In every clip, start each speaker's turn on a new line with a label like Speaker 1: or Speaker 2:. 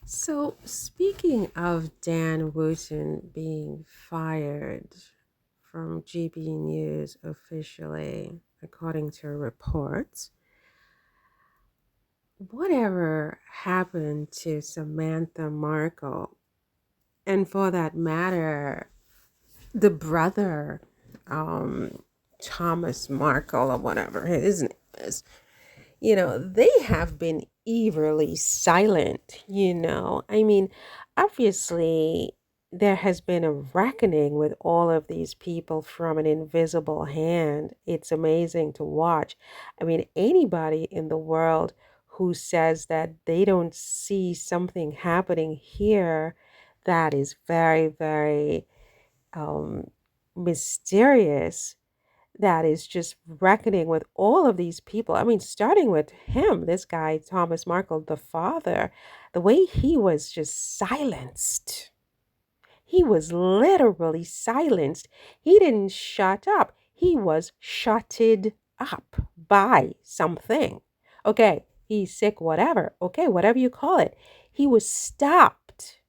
Speaker 1: So, speaking of Dan Wooten being fired from GB News officially, according to reports, whatever happened to Samantha Markle, and for that matter, the brother, um, Thomas Markle, or whatever his name is, they have been eerily silent, I mean, obviously, there has been a reckoning with all of these people from an invisible hand. It's amazing to watch. I mean, anybody in the world who says that they don't see something happening here that is very, very um, mysterious, that is just reckoning with all of these people. I mean, starting with him, this guy, Thomas Markle, the father, the way he was just silenced. He was literally silenced. He didn't shut up. He was shutted up by something. Okay, he's sick, whatever. Okay, whatever you call it. He was stopped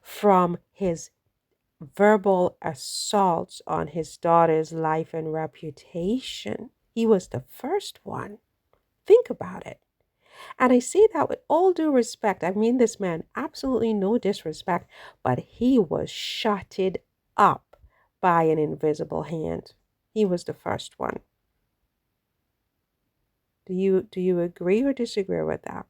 Speaker 1: from his verbal assaults on his daughter's life and reputation. He was the first one. Think about it. And I say that with all due respect. I mean this man absolutely no disrespect, but he was shutted up by an invisible hand. He was the first one. Do you agree or disagree with that?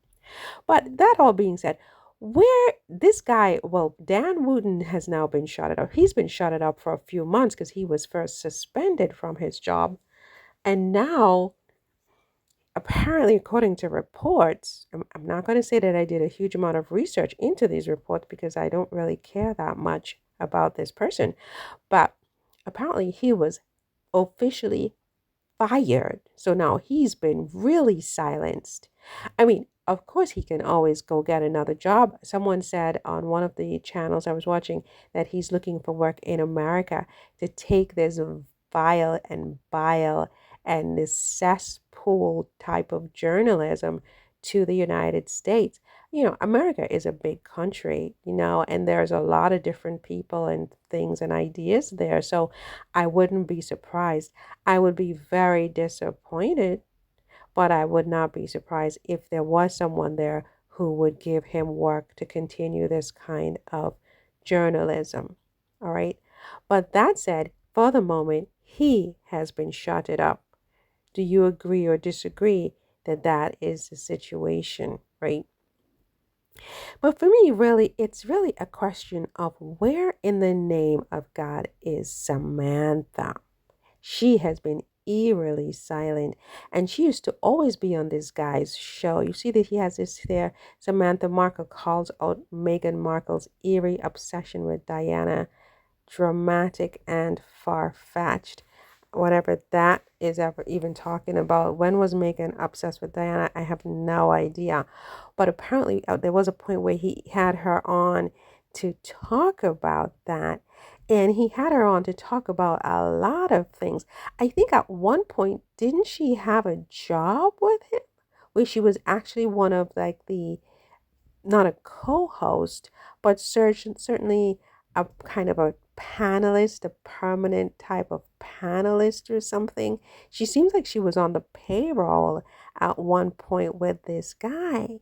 Speaker 1: But that all being said, where this guy, well, Dan Wooten has now been shutted up. He's been shutted up for a few months because he was first suspended from his job. And now, apparently, according to reports, I'm not going to say that I did a huge amount of research into these reports because I don't really care that much about this person. But apparently, he was officially fired. So now he's been really silenced. I mean, of course, he can always go get another job. Someone said on one of the channels I was watching that he's looking for work in America to take this vile and bile and this cesspool type of journalism to the United States. America is a big country, and there's a lot of different people and things and ideas there. So I wouldn't be surprised. I would be very disappointed, but I would not be surprised if there was someone there who would give him work to continue this kind of journalism. All right. But that said, for the moment, he has been shutted up. Do you agree or disagree that that is the situation, right? But for me, really, it's really a question of where in the name of God is Samantha? She has been eerily silent, and she used to always be on this guy's show. You see that he has this there. Samantha Markle calls out Meghan Markle's eerie obsession with Diana dramatic and far-fetched. Whatever that is ever even talking about. When was Meghan obsessed with Diana? I have no idea. But apparently, there was a point where he had her on to talk about that. And he had her on to talk about a lot of things. I think at one point, didn't she have a job with him? Where she was actually one of like the, not a co-host, but certainly a kind of a panelist, a permanent type of panelist or something. She seems like she was on the payroll at one point with this guy,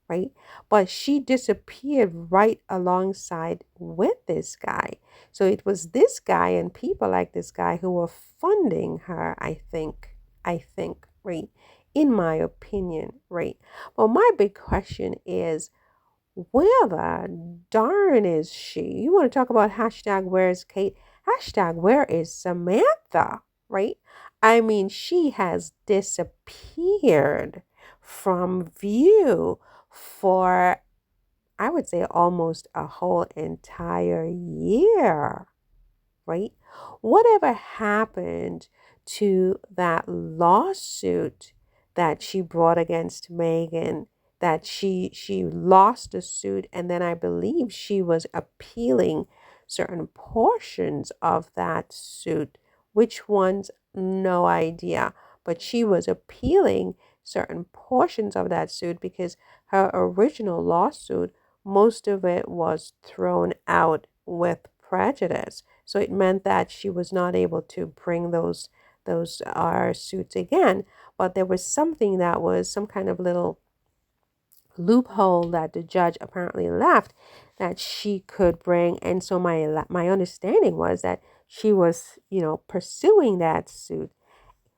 Speaker 1: right? But she disappeared right alongside with this guy. So it was this guy and people like this guy who were funding her, I think. Right? In my opinion, right? Well, my big question is, where the darn is she? You want to talk about hashtag where's Kate? Hashtag where is Samantha? Right? I mean, she has disappeared from view for, I would say, almost a whole entire year, right? Whatever happened to that lawsuit that she brought against Meghan? That she lost the suit, and then I believe she was appealing certain portions of that suit. Which ones? No idea. But she was appealing certain portions of that suit because her original lawsuit most of it was thrown out with prejudice. So it meant that she was not able to bring those suits again. But there was something that was some kind of little loophole that the judge apparently left that she could bring. And so my understanding was that she was, pursuing that suit,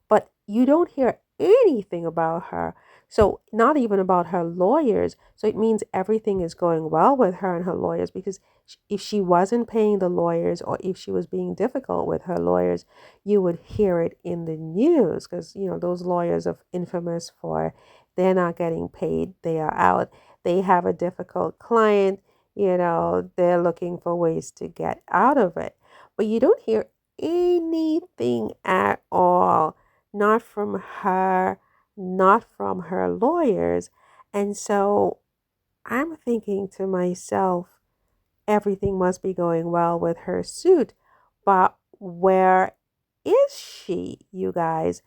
Speaker 1: but you don't hear anything about her. So, not even about her lawyers. So, it means everything is going well with her and her lawyers, because if she wasn't paying the lawyers, or if she was being difficult with her lawyers, you would hear it in the news, because, those lawyers are infamous for they're not getting paid, they are out, they have a difficult client, they're looking for ways to get out of it. But you don't hear anything at all, not from her, not from her lawyers. And so I'm thinking to myself, everything must be going well with her suit. But where is she, you guys?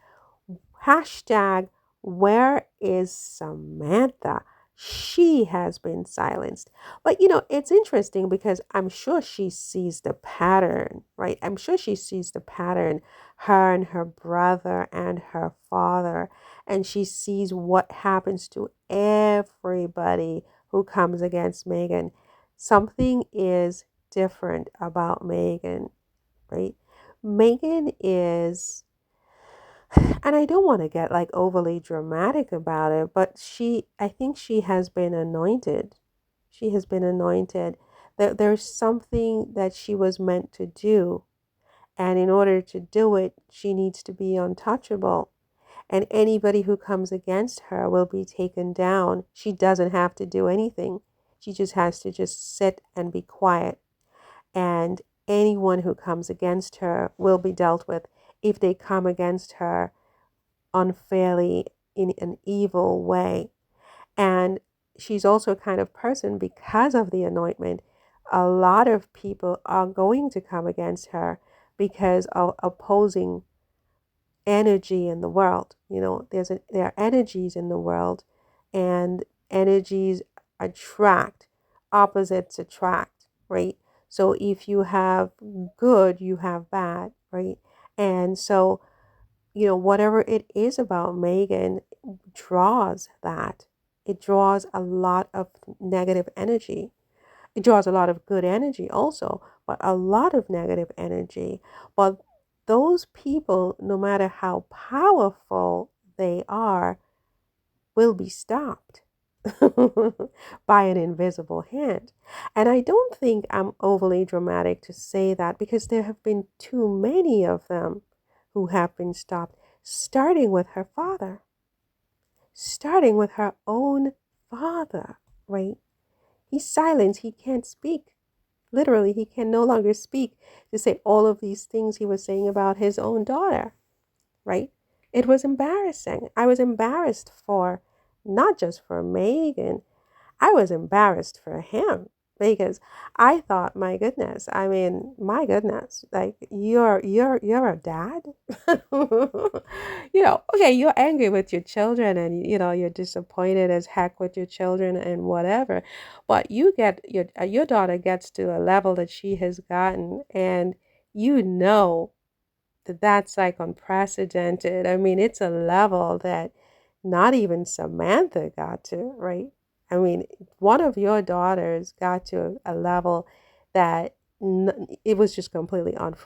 Speaker 1: Hashtag, where is Samantha? She has been silenced. But it's interesting because I'm sure she sees the pattern, right? I'm sure she sees the pattern, her and her brother and her father, and she sees what happens to everybody who comes against Meghan. Something is different about Meghan, right? Meghan is, and I don't want to get like overly dramatic about it, but I think she has been anointed. She has been anointed. There's something that she was meant to do. And in order to do it, she needs to be untouchable. And anybody who comes against her will be taken down. She doesn't have to do anything. She just has to just sit and be quiet. And anyone who comes against her will be dealt with. If they come against her unfairly in an evil way. And she's also a kind of person, because of the anointment, a lot of people are going to come against her because of opposing energy in the world. There are energies in the world, and energies attract, opposites attract, right? So if you have good, you have bad, right? And so whatever it is about Meghan draws that. It draws a lot of negative energy. It draws a lot of good energy also, but a lot of negative energy. But those people, no matter how powerful they are, will be stopped by an invisible hand. And I don't think I'm overly dramatic to say that, because there have been too many of them who have been stopped, starting with her father, starting with her own father, right? He's silenced. He can't speak. Literally, he can no longer speak to say all of these things he was saying about his own daughter, right? It was embarrassing. I was embarrassed for, not just for Meghan, I was embarrassed for him, because I thought, my goodness, like you're a dad. Okay, you're angry with your children, and you're disappointed as heck with your children and whatever, but your daughter gets to a level that she has gotten, and that's like unprecedented. I mean, it's a level that not even Samantha got to, right? I mean, one of your daughters got to a level that it was just completely unfair.